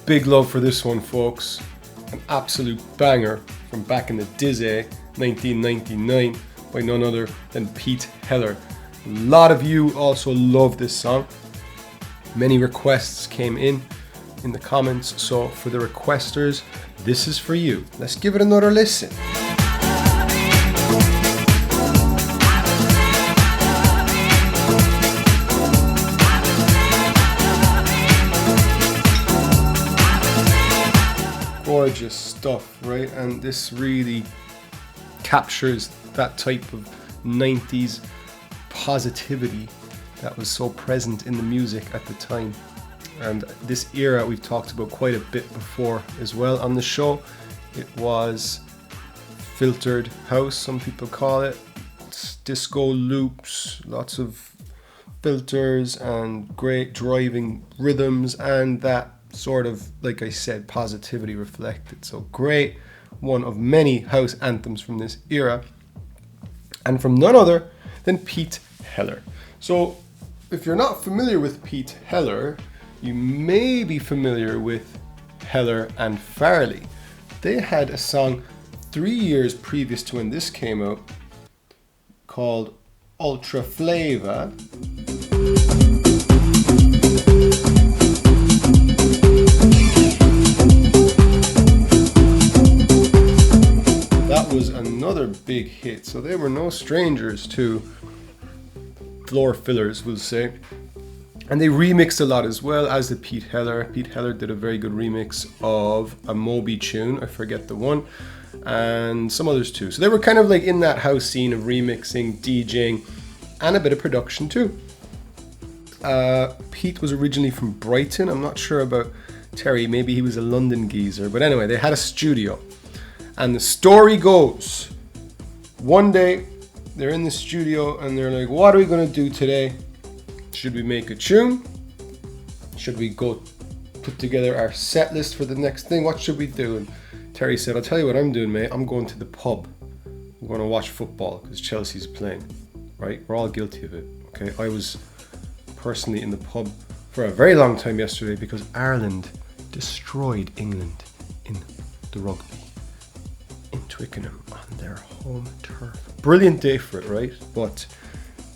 Big love for this one, folks. An absolute banger from back in the Dizzy 1999 by none other than Pete Heller. A lot of you also love this song. Many requests came in the comments, so for the requesters, this is for you. Let's give it another listen. Gorgeous stuff, right? And this really captures that type of 90s positivity that was so present in the music at the time. And this era we've talked about quite a bit before as well on the show. It was filtered house, some people call it. It's disco loops, lots of filters and great driving rhythms, and that sort of, like I said, positivity reflected. So great, one of many house anthems from this era, and from none other than Pete Heller. So if you're not familiar with Pete Heller, you may be familiar with Heller and Farley. They had a song 3 years previous to when this came out called Ultra Flavor. That was another big hit, so they were no strangers to floor fillers, we'll say. And they remixed a lot as well, as did Pete Heller. Pete Heller did a very good remix of a Moby tune, I forget the one, and some others too. So they were kind of like in that house scene of remixing, DJing, and a bit of production too. Pete was originally from Brighton. I'm not sure about Terry, maybe he was a London geezer. But anyway, they had a studio. And the story goes, one day they're in the studio and they're like, what are we going to do today? Should we make a tune? Should we go put together our set list for the next thing? What should we do? And Terry said, I'll tell you what I'm doing, mate. I'm going to the pub. I'm going to watch football because Chelsea's playing, right? We're all guilty of it, okay? I was personally in the pub for a very long time yesterday because Ireland destroyed England in the rugby in Twickenham on their home turf. Brilliant day for it, right? But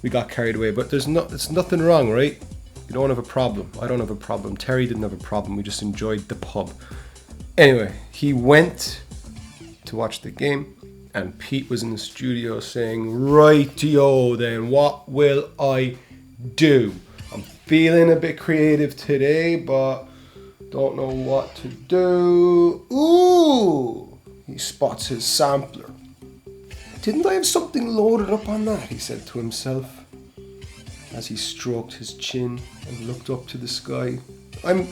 we got carried away. But there's nothing wrong, right? You don't have a problem. I don't have a problem. Terry didn't have a problem. We just enjoyed the pub. Anyway, he went to watch the game and Pete was in the studio saying, rightio then, what will I do? I'm feeling a bit creative today, but don't know what to do. Ooh! He spots his sampler. Didn't I have something loaded up on that? He said to himself as he stroked his chin and looked up to the sky. I'm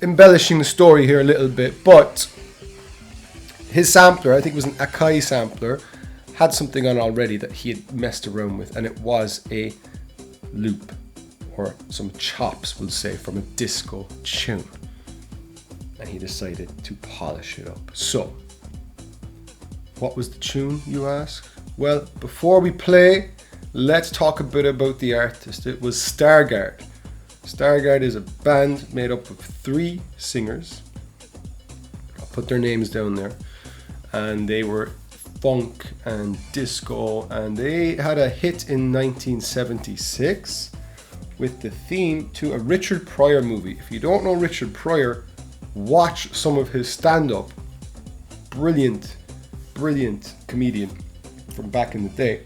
embellishing the story here a little bit, but his sampler, I think it was an Akai sampler, had something on already that he had messed around with, and it was a loop, or some chops, we'll say, from a disco tune. And he decided to polish it up. So, what was the tune, you ask? Well, before we play, let's talk a bit about the artist. It was Stargard. Stargard is a band made up of 3 singers. I'll put their names down there. And they were funk and disco, and they had a hit in 1976 with the theme to a Richard Pryor movie. If you don't know Richard Pryor, watch some of his stand-up. Brilliant comedian from back in the day.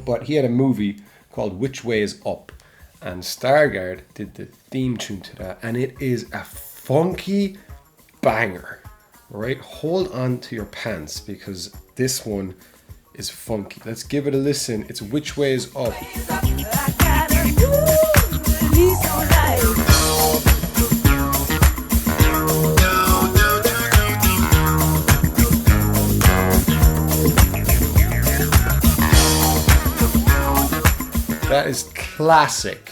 But he had a movie called Which Way Is Up, and Stargard did the theme tune to that, and it is a funky banger. Right, hold on to your pants because this one is funky. Let's give it a listen. It's Which Way Is Up. That is classic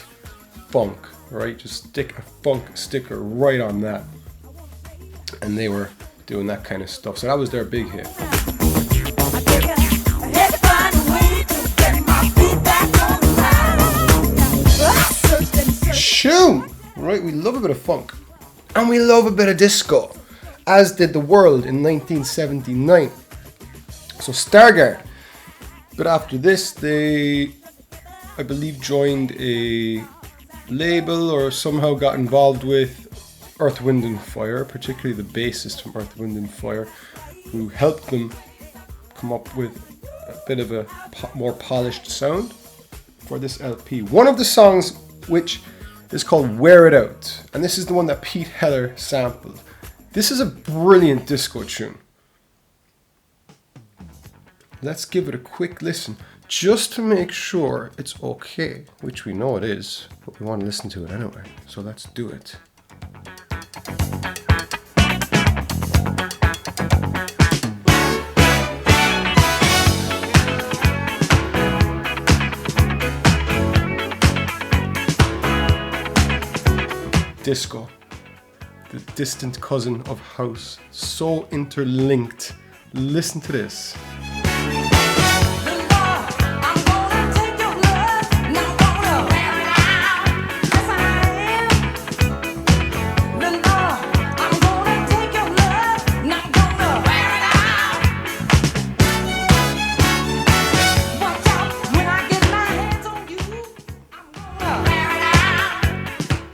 funk, right? Just stick a funk sticker right on that. And they were doing that kind of stuff. So that was their big hit. Tune! Right, we love a bit of funk. And we love a bit of disco, as did the world in 1979. So Stargard. But after this, they, I believe, joined a label or somehow got involved with Earth, Wind and Fire, particularly the bassist from Earth, Wind and Fire, who helped them come up with a bit of a more polished sound for this LP. One of the songs, which is called Wear It Out, and this is the one that Pete Heller sampled. This is a brilliant disco tune. Let's give it a quick listen, just to make sure it's okay, which we know it is, but we want to listen to it anyway, so let's do it. Disco, the distant cousin of house, so interlinked. Listen to this.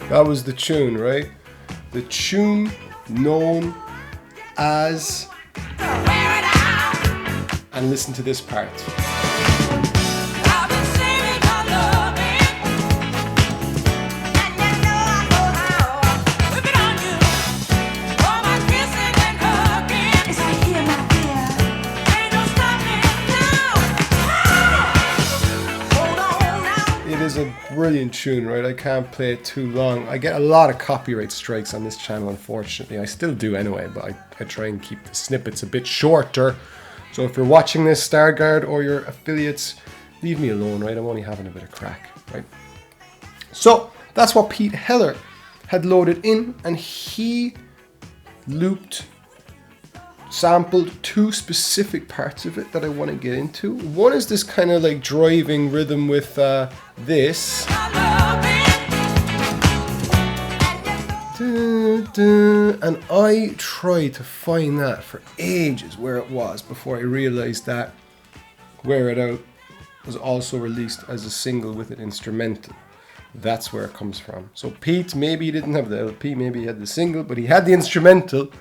That was the tune, right? The tune known as... And listen to this part. It is a brilliant tune, right? I can't play it too long. I get a lot of copyright strikes on this channel, unfortunately. I still do anyway, but I try and keep the snippets a bit shorter. So if you're watching this, Stargard, or your affiliates, leave me alone, right? I'm only having a bit of crack, right? So that's what Pete Heller had loaded in, and he looped, sampled two specific parts of it that I want to get into. One is this kind of like driving rhythm with this. And I tried to find that for ages where it was before I realized that Wear It Out was also released as a single with an instrumental. That's where it comes from. So Pete, maybe he didn't have the LP, maybe he had the single, but he had the instrumental,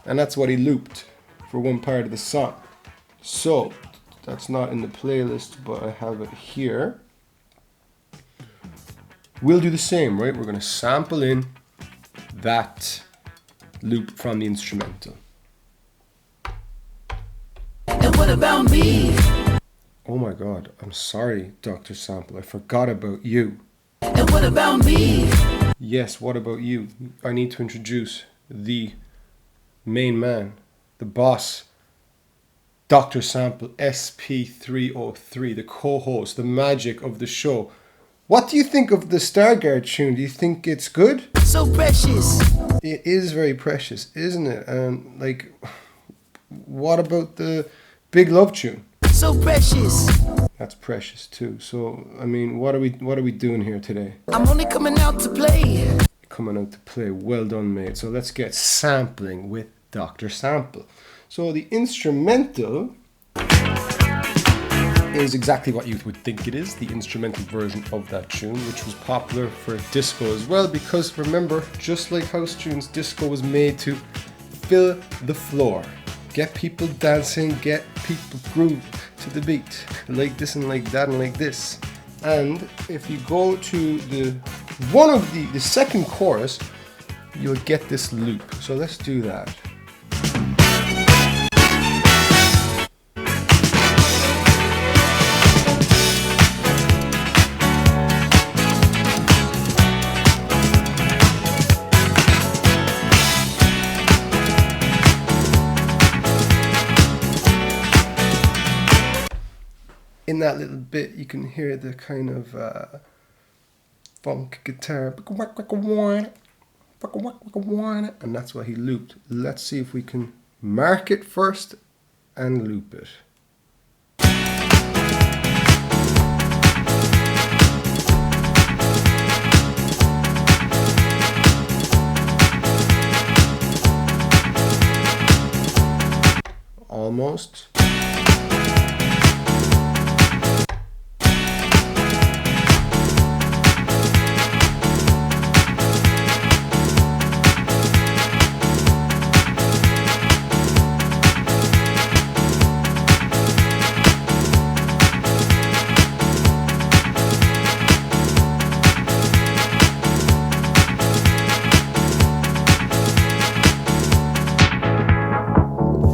and that's what he looped for one part of the song. So that's not in the playlist, but I have it here. We'll do the same, right? We're going to sample in that loop from the instrumental. And what about me? Oh my god, I'm sorry, Dr. Sample, I forgot about you. And what about me? Yes, what about you? I need to introduce the main man, the boss, Dr. Sample, SP303, the co-host, the magic of the show. What do you think of the Stargard tune? Do you think it's good? So precious. It is very precious, isn't it? And like, what about the Big Love tune? So precious. That's precious too. So I mean, what are we doing here today? I'm only coming out to play. Coming out to play. Well done, mate. So let's get sampling with Dr. Sample. So the instrumental is exactly what you would think it is, the instrumental version of that tune, which was popular for disco as well, because remember, just like house tunes, disco was made to fill the floor, get people dancing, get people groove to the beat, like this and like that and like this. And if you go to the second chorus, you'll get this loop. So let's do that. In that little bit, you can hear the kind of funk guitar, and that's what he looped. Let's see if we can mark it first and loop it. almost.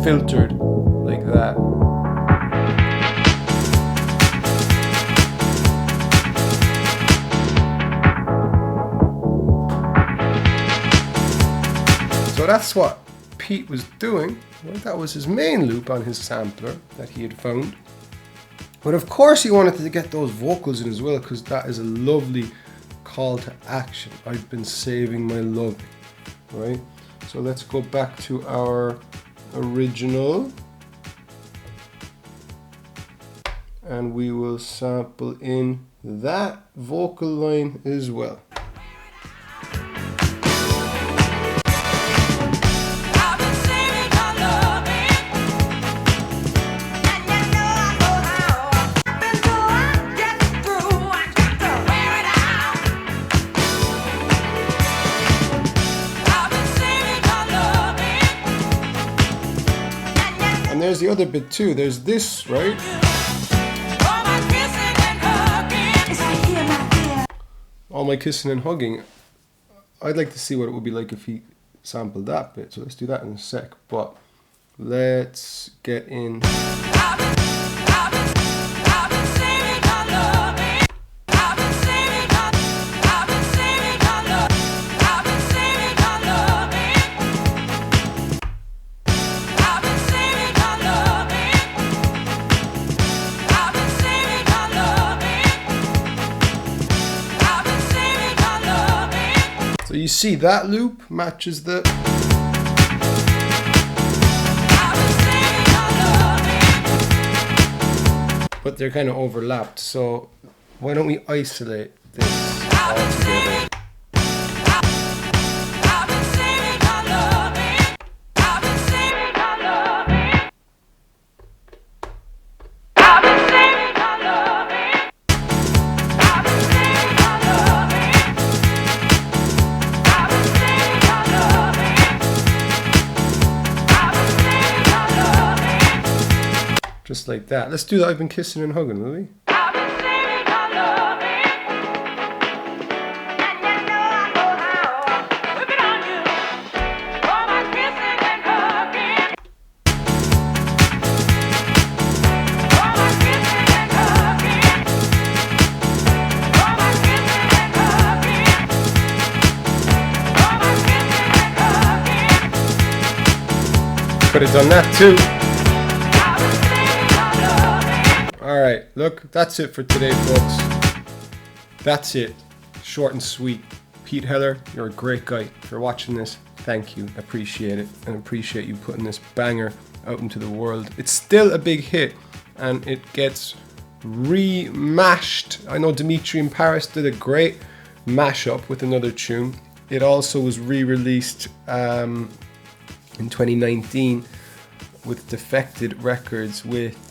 Filtered like that. So that's what Pete was doing. Well, that was his main loop on his sampler that he had found. But of course he wanted to get those vocals in as well, because that is a lovely call to action. I've been saving my love, right? So let's go back to our original, and we will sample in that vocal line as well. And there's the other bit too. There's this, right? All my kissing and hugging. I'd like to see what it would be like if he sampled that bit. So let's do that in a sec. But let's get in. So you see that loop matches the... But they're kind of overlapped, so why don't we isolate this all together? Just like that. Let's do that. I've been kissing and hugging, will we? Could have done that too. Alright, look, that's it for today, folks. That's it. Short and sweet. Pete Heller, you're a great guy. If you're watching this, thank you. Appreciate it. And appreciate you putting this banger out into the world. It's still a big hit, and it gets remashed. I know Dimitri in Paris did a great mashup with another tune. It also was re-released in 2019 with Defected Records with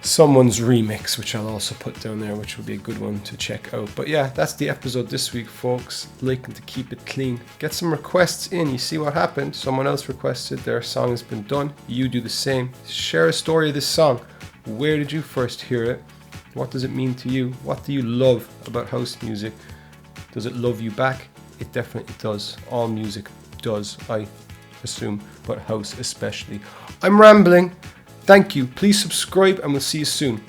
someone's remix, which I'll also put down there, which will be a good one to check out. But yeah, that's the episode this week, folks. Liking to keep it clean. Get some requests in. You see what happened. Someone else requested, their song has been done. You do the same. Share a story of this song. Where did you first hear it? What does it mean to you? What do you love about house music? Does it love you back? It definitely does. All music does, I assume, but house especially. I'm rambling. Thank you. Please subscribe and we'll see you soon.